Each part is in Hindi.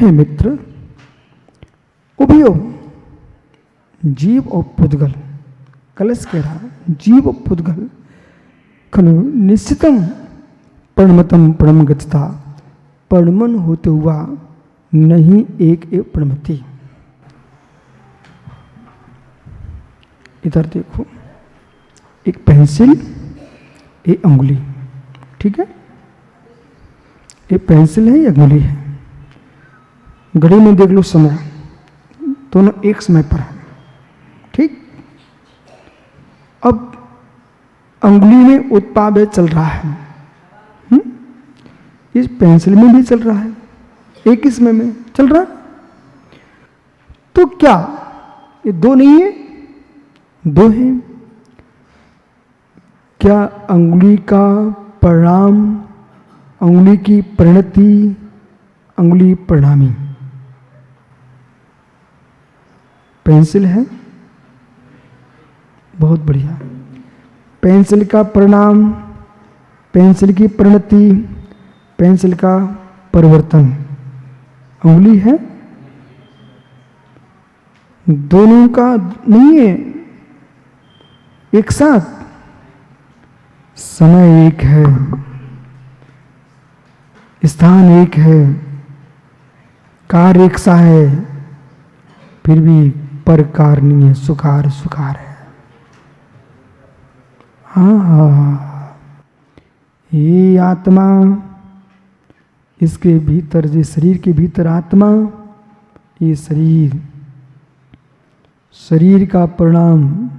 हे मित्र, उभयो जीव और पुद्गल, कलश कह रहा जीव और पुद्गल खनु निश्चितम प्रणमतम प्रणम गच्छता, प्रणमन होते हुआ नहीं एक एक प्रणमति। इधर देखो, एक पेंसिल, एक अंगुली, ठीक है, एक पेंसिल है, एक अंगुली है। घड़ी में देख लो समय, दोनों एक समय पर है, ठीक। अब अंगुली में उत्पाद चल रहा है, इस पेंसिल में भी चल रहा है, एक ही समय में चल रहा है। तो क्या ये दो नहीं है? दो है। क्या अंगुली का परिणाम, अंगुली की परिणति, अंगुली परिणामी पेंसिल है? बहुत बढ़िया। पेंसिल का परिणाम, पेंसिल की परिणति, पेंसिल का परिवर्तन अंगुली है। दोनों का नहीं है एक साथ। समय एक है, स्थान एक है, कार्य एक सा है, फिर भी परकार नहीं है, सुखार सुखार है। हाँ, ये आत्मा, इसके भीतर, जिस शरीर के भीतर आत्मा, ये शरीर, शरीर का परिणाम,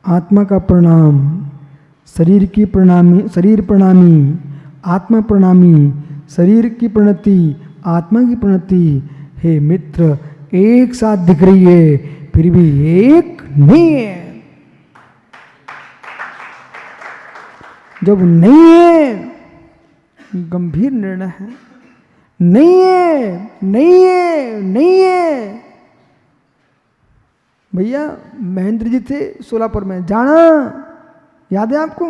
आत्मा का परिणाम, शरीर की प्रणामी, शरीर प्रणामी, आत्मा प्रणामी, शरीर की प्रणति, आत्मा की प्रणति, हे मित्र, एक साथ दिख रही है, फिर भी एक नहीं है। जब नहीं है, गंभीर निर्णय है, नहीं है, नहीं है, नहीं है। भैया महेंद्र जी थे सोलापुर में, जाना याद है आपको?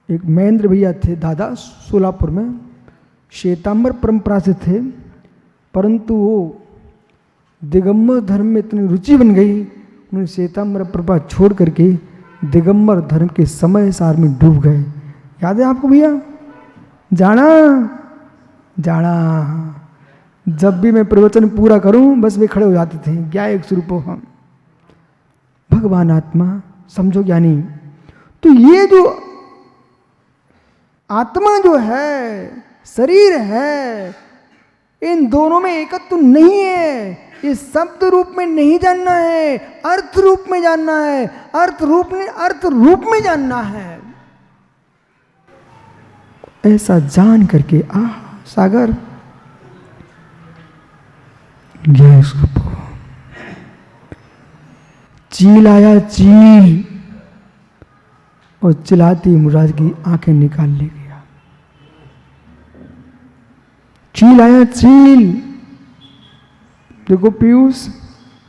एक महेंद्र भैया थे दादा सोलापुर में, श्वेतांबर परंपरा से थे, परंतु वो दिगंबर धर्म में इतनी रुचि बन गई, उन्होंने श्वेतांबर परंपरा छोड़ करके दिगंबर धर्म के समय सार में डूब गए। याद है आपको भैया? जाना जाना। जब भी मैं प्रवचन पूरा करूं, बस वे खड़े हो जाते थे, क्या एक स्वरूप हम भगवान आत्मा, समझो ज्ञानी। तो ये जो आत्मा जो है, शरीर है, इन दोनों में एकत्व तो नहीं है। ये शब्द रूप में नहीं जानना है, अर्थ रूप में जानना है, अर्थ रूप में जानना है। ऐसा जान करके सागर गया इसको। चील आया, चील, और चिल्लाती मुराद की आंखें निकाल ले गया। चील आया, चील। देखो पीयूष,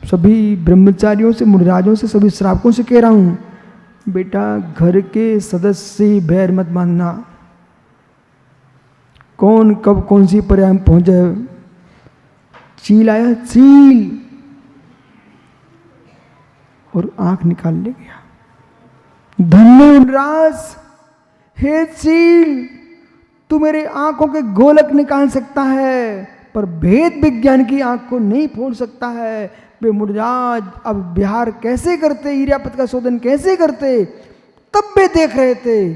सभी ब्रह्मचारियों से, मुनिराजों से, सभी श्रावकों से कह रहा हूं, बेटा घर के सदस्य से बैर मत मानना। कौन कब कौन सी पर्याय में पहुंच जाए। चील आया, चील, और आंख निकाल ले गया। धन्य मुनिराज, हे चील, तू मेरे आंखों के गोलक निकाल सकता है, पर भेद विज्ञान की आंख को नहीं फोड़ सकता है। वे मुनिराज अब विहार कैसे करते, इरियापत का शोधन कैसे करते, तब वे देख रहे थे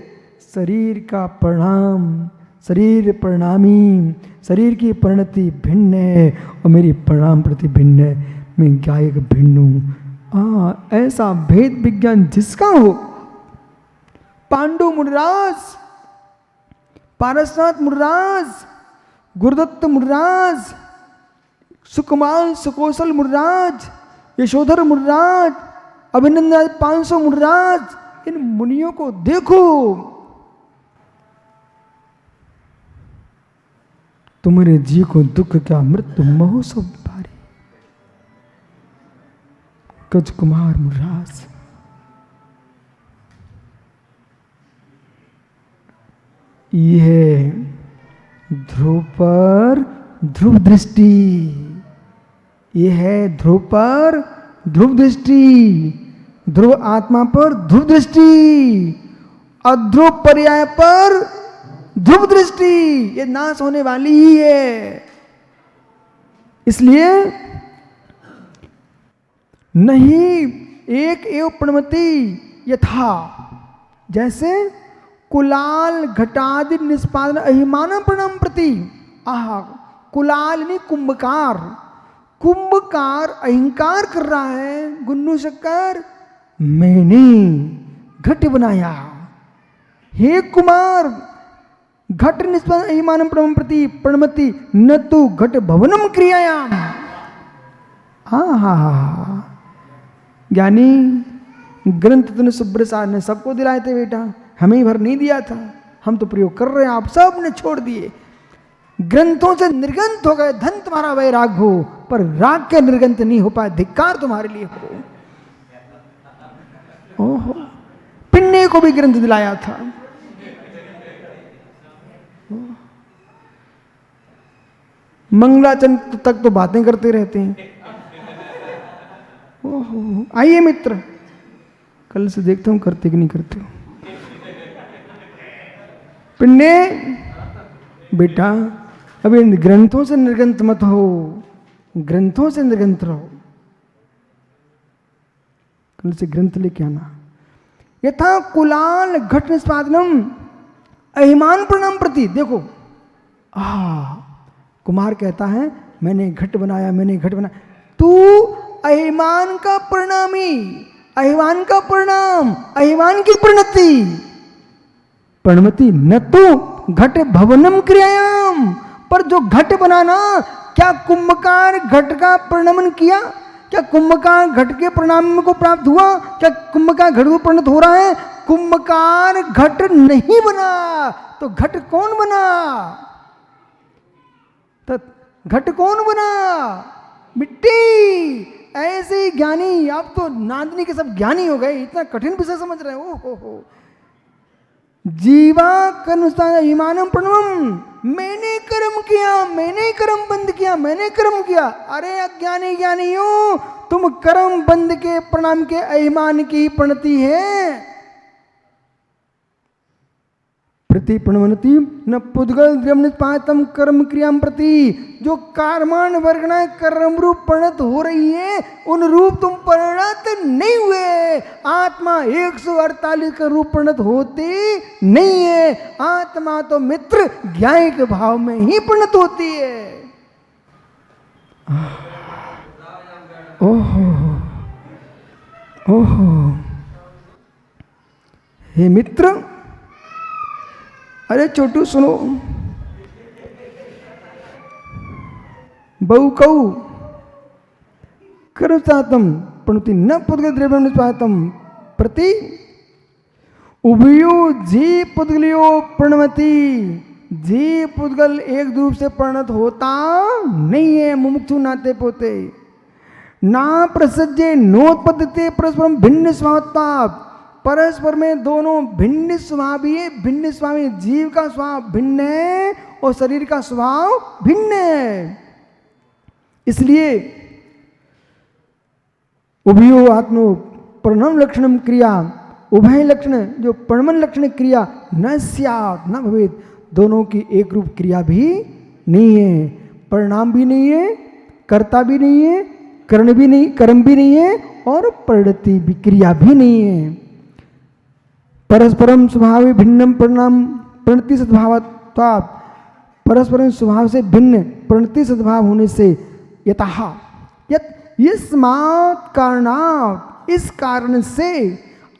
शरीर का परिणाम, शरीर परिणामी, शरीर की परिणति भिन्न है और मेरी परिणाम प्रति भिन्न है। मैं क्या एक भिन्न हूं? ऐसा भेद विज्ञान जिसका हो, पांडु मुनिराज, पारसनाथ मुनिराज, गुरुदत्त मुनिराज, सुकुमार सुकोशल मुनिराज, यशोधर मुनिराज, अभिनंदन 500 मुनिराज, इन मुनियों को देखो। तुम्हारे जी को दुख क्या मृत्यु मोह सब भारी। गज कुमार मुनिराज, ये ध्रुव पर ध्रुव दृष्टि, ये है ध्रुव पर ध्रुव दृष्टि, ध्रुव आत्मा पर ध्रुव दृष्टि, अध्रुव पर्याय पर ध्रुव दृष्टि, ये नाश होने वाली ही है। इसलिए नहीं एक एव प्रणमति यथा, जैसे कुलाल घटादि निष्पादन अहिमान प्रणम प्रति। आहा, कुलाल नहीं कुंभकार, कुंभकार अहंकार कर रहा है, गुन्नू शक्कर मैंने घट बनाया, हे कुमार घट निष्पादन अहिमान प्रणम प्रति प्रणमति न तो घट भवनम क्रियायाम। आहा, ज्ञानी ग्रंथ तुमने सुब्रसाद ने सबको दिलाए थे बेटा, हमें ही भर नहीं दिया था, हम तो प्रयोग कर रहे हैं, आप सब ने छोड़ दिए, ग्रंथों से निर्गंत हो गए, धन तुम्हारा वैराग हो, पर राग के निर्गंत नहीं हो पाए, धिक्कार तुम्हारे लिए हो। ओहो, पिन्ने को भी ग्रंथ दिलाया था। मंगलाचंद तक तो बातें करते रहते हैं। ओहो, आइए मित्र, कल से देखता हूं करते कि नहीं करते हो। पिन्ने बेटा, अब इन ग्रंथों से निर्गंत मत हो, ग्रंथों से निर्गंत रहो, कल से ग्रंथ लेके आना। यथा कुलाल घट निष्पादनम अहिमान प्रणाम प्रति। देखो कुमार कहता है मैंने घट बनाया, मैंने घट बनाया, तू अहिमान का परिणामी, अहिमान का परिणाम, अहिमान की परिणति, परिणति न तो घट भवनम क्रियायाम। पर जो घट बनाना, क्या कुंभकार घट का परिणमन किया? क्या कुंभकार घट के परिणाम को प्राप्त हुआ? क्या कुंभकार घट को परिणत हो रहा है? कुंभकार घट नहीं बना, तो घट कौन बना? तो घट कौन बना? मिट्टी। ऐसे ही ज्ञानी, आप तो नांदनी के सब ज्ञानी हो गए, इतना कठिन विषय समझ रहे हो। जीवा कर्मस्थान हिमानम प्रणवम, मैंने कर्म किया, मैंने कर्म बंद किया, मैंने कर्म किया। अरे अज्ञानी ज्ञानियों, तुम कर्म बंद के प्रणाम के अहिमान की प्रणति है। प्रति प्रणवनति न पुद्गल द्रव्य निष्पादतम कर्म क्रियाम प्रति। जो कार्मान वर्गना कर्म रूप परिणत हो रही है, उन रूप तुम परिणत नहीं हुए। आत्मा 148 का रूप परिणत होती नहीं है। आत्मा तो मित्र ज्ञान के भाव में ही परिणत होती है। ओहो ओहो, हे मित्र, अरे छोटू सुनो, बहु कहू कर्मचातम प्रणति न पुद्गल द्रव्य निष्पादतम प्रति उभयो जी पुद्गलियो प्रणमति। जी पुद्गल एक रूप से परिणत होता नहीं है, मुमुक्षु नाते पोते। ना प्रसज्जे नोत्पद्यते परस्परम भिन्न स्वभावता। परस्पर में दोनों भिन्न स्वभावी है। भिन्न स्वभावी, जीव का स्वभाव भिन्न है और शरीर का स्वभाव भिन्न है। इसलिए उभयो आत्मो प्रणम लक्षणम क्रिया, उभय लक्षण जो प्रणमन लक्षण क्रिया न स्यात् न भवेत्। दोनों की एक रूप क्रिया भी नहीं है, परिणाम भी नहीं है, कर्ता भी नहीं है, कर्ण भी नहीं, कर्म भी नहीं है, और परिणति भी क्रिया भी नहीं है। परस्परम स्वभाव भिन्नम परिणाम प्रणति सद्भावत्वात्। परस्परम स्वभाव से भिन्न प्रणति सद्भाव होने से यतः यस्मात् कारणात्, इस कारण से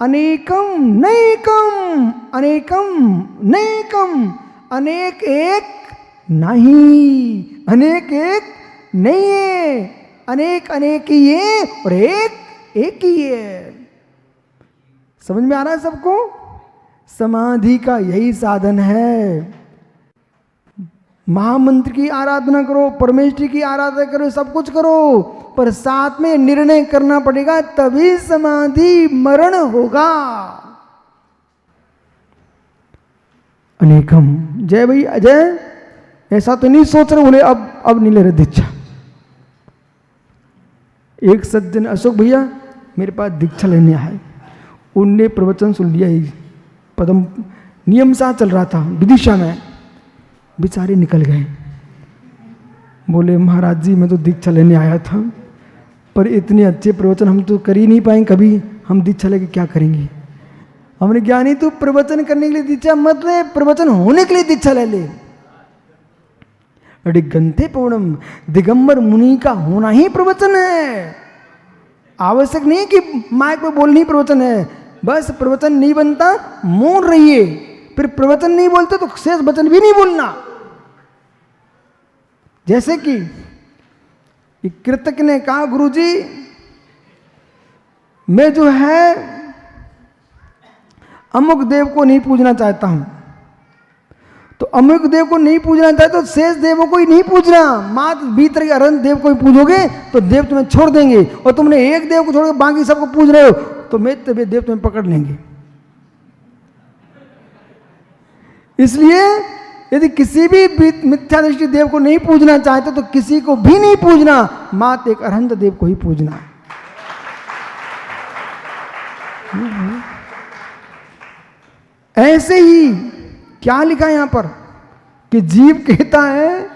अनेकम नैकम, अनेकम नैकम, अनेक एक नहीं, अनेक एक नहीं है, अनेक अनेक ही है और एक ही है। समझ में आ रहा है सबको? समाधि का यही साधन है। महामंत्र की आराधना करो, परमेश्वर की आराधना करो, सब कुछ करो, पर साथ में निर्णय करना पड़ेगा, तभी समाधि मरण होगा। अनेकम। जय भाई अजय, ऐसा तो नहीं सोच रहे, बोले अब नहीं ले रहे दीक्षा। एक सज्जन अशोक भैया मेरे पास दीक्षा लेने आए, उनने प्रवचन सुन लिया, ही पदम नियम सा चल रहा था विदिशा में, बेचारे निकल गए। बोले महाराज जी मैं तो दीक्षा लेने आया था, पर इतने अच्छे प्रवचन हम तो कर ही नहीं पाएंगे कभी, हम दीक्षा लेके क्या करेंगे। हमने ज्ञानी तू प्रवचन करने के लिए दीक्षा मत ले, प्रवचन होने के लिए दीक्षा ले ले। अडिगंते पूर्णम, दिगंबर मुनि का होना ही प्रवचन है। आवश्यक नहीं कि माइक पे बोलनी ही प्रवचन है, बस प्रवचन नहीं बनता मौन रहिए, फिर प्रवचन नहीं बोलते तो शेष वचन भी नहीं बोलना। जैसे कि कृतक ने कहा गुरुजी मैं जो है अमुक देव को नहीं पूजना चाहता हूं, तो अमुक देव को नहीं पूजना चाहते तो शेष देवों को ही नहीं पूजना, मात्र भीतर के अनंत देव को ही पूजोगे तो देव तुम्हें छोड़ देंगे, और तुमने एक देव को छोड़ के बाकी सबको पूज रहे हो तो मैं देव तुम्हें पकड़ लेंगे। इसलिए यदि किसी भी मिथ्या दृष्टि देव को नहीं पूजना चाहते तो किसी को भी नहीं पूजना, मात्र एक अनंत देव को ही पूजना। ऐसे ही क्या लिखा है यहां पर कि जीव कहता है,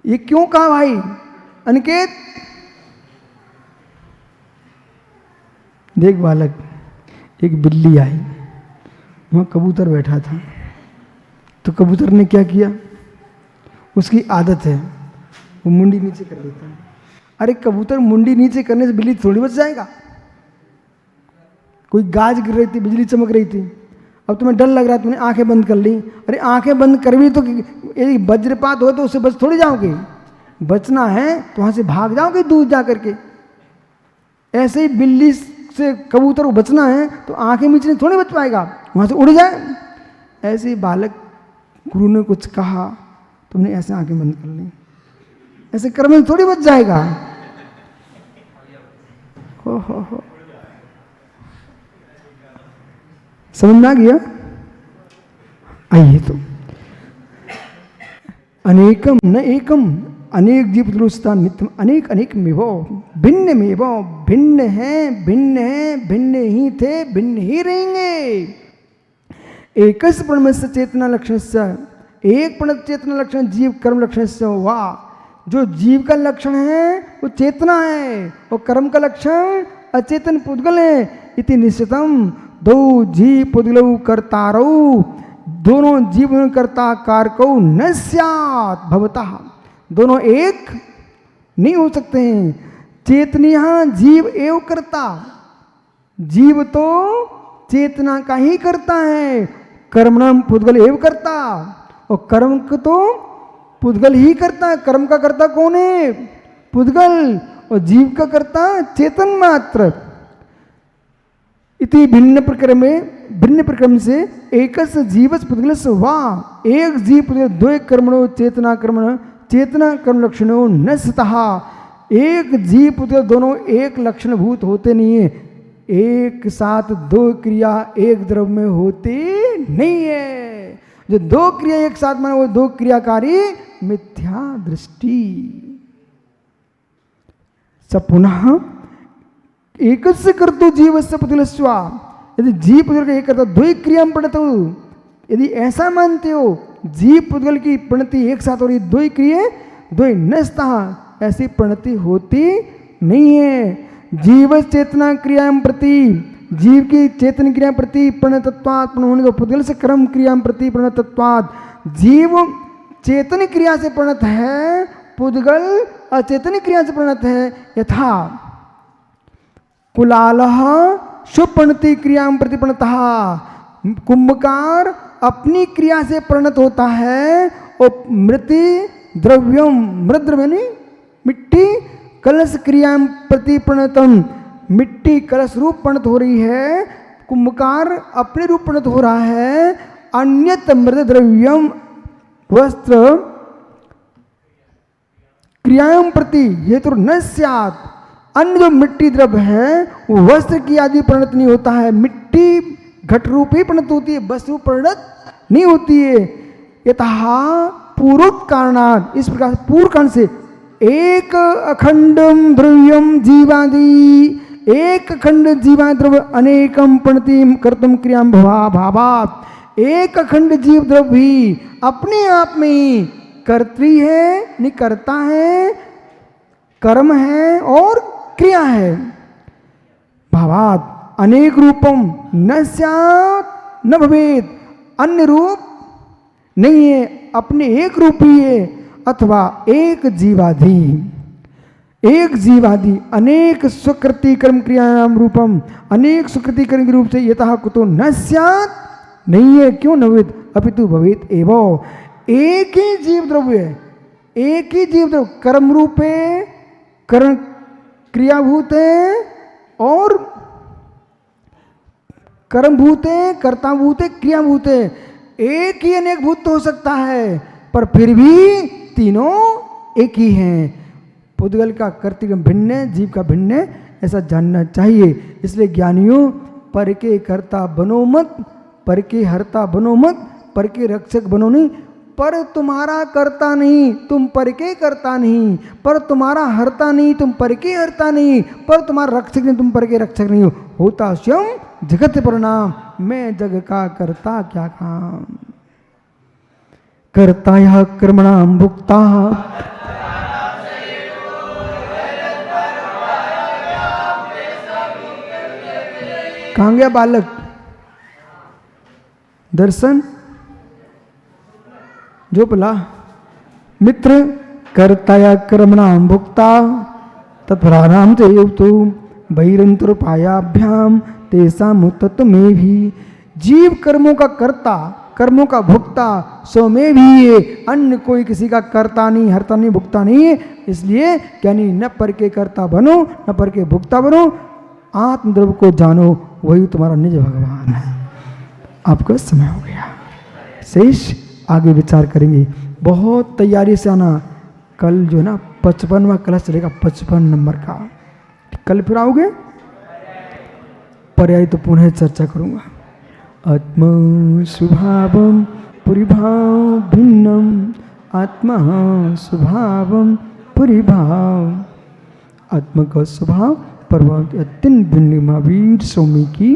ये क्यों कहा भाई अनिकेत? देख बालक, एक बिल्ली आई, वहां कबूतर बैठा था, तो कबूतर ने क्या किया, उसकी आदत है वो मुंडी नीचे कर लेता है। अरे कबूतर मुंडी नीचे करने से बिल्ली थोड़ी बच जाएगा। कोई गाज गिर रही थी, बिजली चमक रही थी, अब तुम्हें डर लग रहा है, तुमने आंखें बंद कर ली। अरे आंखें बंद कर भी तो यदि वज्रपात हो तो उससे बच थोड़ी जाओगे, बचना है तो वहां से भाग जाओगे दूर जा करके। ऐसे ही बिल्ली से कबूतर को बचना है तो आंखें मीचने थोड़ी बच पाएगा, वहां से उड़ जाए। ऐसे ही बालक, गुरु ने कुछ कहा, तुमने ऐसे आंखें बंद कर ली, ऐसे कर्म में थोड़ी बच जाएगा। हो समझ में आ गया? आइए तो अनेकम न एकम, अनेक जीव दृष्टा नित्यम, अनेक अनेक मेवो भिन्न मेवो, भिन्न है भिन्न ही थे भिन्न ही रहेंगे। एकस प्रणमस्य चेतना लक्षणस्य, एक प्रण चेतना लक्षण जीव कर्म लक्षणस्य हुआ। जो जीव का लक्षण है वो चेतना है, और कर्म का लक्षण अचेतन पुद्गल है। इति निश्चितम, दो जीव पुद्गलौ कर्तारौ, दोनों जीव कर्ता कारकौ न स्यात् भवतः, दोनों एक नहीं हो सकते हैं। चेतनिया जीव एव कर्ता, जीव तो चेतना का ही करता है, कर्मणम पुद्गल एव करता, और कर्म को तो पुद्गल ही करता है। कर्म का कर्ता कौन है? पुद्गल, और जीव का कर्ता चेतन मात्र। इति भिन्न प्रक्रम से एकस जीवस पुद्गलस्य हुआ, एक जीव पुद्गल द्वे कर्मणो चेतना कर्मण चेतना कर्म लक्षणों न सतः, एक जीव पुद्गल दोनों एक लक्षण भूत होते नहीं है, एक साथ दो क्रिया एक द्रव में होती नहीं है। जो दो क्रिया एक साथ माने वो दो क्रियाकारी मिथ्या दृष्टि। स पुनः एकस्य कर्तु जीवस्य पुद्गलस्वा, यदि जीव पुद्गल का एक करता द्वै क्रिया प्रणत हो, यदि ऐसा मानते हो जीव पुद्गल की प्रणति एक साथ हो रही, द्वै क्रिया द्वै नस्ता, ऐसी प्रणति होती नहीं है। जीव चेतना क्रिया प्रति, जीव की चेतन क्रिया प्रति प्रणतत्वात् प्रण होने दो, पुद्गल से कर्म क्रिया प्रति प्रणतत्वात्, जीव चेतन क्रिया से प्रणत है, पुद्गल अचेतन क्रिया से प्रणत है। यथा कुलालः सुप्रणति क्रिया प्रति प्रणतः, कुंभकार अपनी क्रिया से प्रणत होता है, और मृति द्रव्यम, मृत द्रव्य मिट्टी, कलश क्रिया प्रति प्रणतम, मिट्टी कलश रूप प्रणत हो रही है, कुंभकार अपने रूप प्रणत हो रहा है। अन्यत मृत द्रव्यम वस्त्र क्रियाम प्रति हेतु न स्यात्, अन्य जो मिट्टी द्रव्य है वो वस्त्र की आदि प्रणत नहीं होता है। मिट्टी घट रूप ही प्रणत होती है, वस्तु प्रणत नहीं होती है। यतः पूर्वोक्त कारणात्, इस प्रकार से पूर्व कारण से एक अखंडम द्रव्यम जीवादि, एक अखंड जीवा द्रव्य अनेकम प्रणतिम कर्तुम क्रियाम भावात्, एक अखंड जीव द्रव्य भी अपने आप में कर्त्री है, निकर्ता है, कर्म है और क्रिया है। भावात् अनेक रूपम न स्यात् न भवेत्, अन्य रूप नहीं है, अपने एक रूप ही है, अथवा एक जीवादि, एक जीवादि अनेक सुकृति कर्म क्रियायाम रूपम, अनेक सुकृति कर्म के रूप से यतः कुतो न स्यात्, नहीं है, क्यों न भवेत्, अपितु भवेत् एवं, एक ही जीव द्रव्य है, एक ही जीव द्रव्य कर्म रूप है, कर्म क्रियाभूत है और कर्म भूत है, कर्ता भूत है, क्रियाभूत है। एक ही अनेक भूत तो हो सकता है, पर फिर भी तीनों एक ही हैं। पुद्गल का कर्तृगम भिन्न है, जीव का भिन्न है, ऐसा जानना चाहिए। इसलिए ज्ञानियों, पर के कर्ता बनो मत, पर के हरता बनो मत, पर के रक्षक बनो नहीं। पर तुम्हारा कर्ता नहीं, तुम पर के कर्ता नहीं, पर तुम्हारा हरता नहीं, तुम पर के हरता नहीं, पर तुम्हारा रक्षक नहीं, तुम पर के रक्षक नहीं हो। होता स्वयं जगत परिणाम, मैं जग का कर्ता क्या काम। कर्ता यह कर्मणाम भुक्ता, कहाँ गया बालक? दर्शन जो बोला मित्र, कर्ताया कर्मणाम भुक्ता तत्पराणाम च युक्तो बहिरंतर पायाभ्याम तेषां तत्व में भी। जीव कर्मों का कर्ता, कर्मों का भुक्ता सो में भी है, अन्य कोई किसी का कर्ता नहीं, हरता नहीं, भुक्ता नहीं है। इसलिए ज्ञानी न पर के कर्ता बनो, न पर के भुक्ता बनो, आत्मद्रव्य को जानो, वही तुम्हारा निज भगवान है। आपका समय हो गया, शेष आगे विचार करेंगे। बहुत तैयारी से आना, कल जो है ना 55वां क्लास चलेगा, 55 नंबर का। कल फिर आओगे? पर्याय तो पुनः चर्चा करूंगा। आत्मा स्वभावम परिभाव भिन्नम, आत्मा स्वभावम परिभाव, आत्मा का स्वभाव परमात्मा अत्यंत भिन्न। महावीर स्वामी की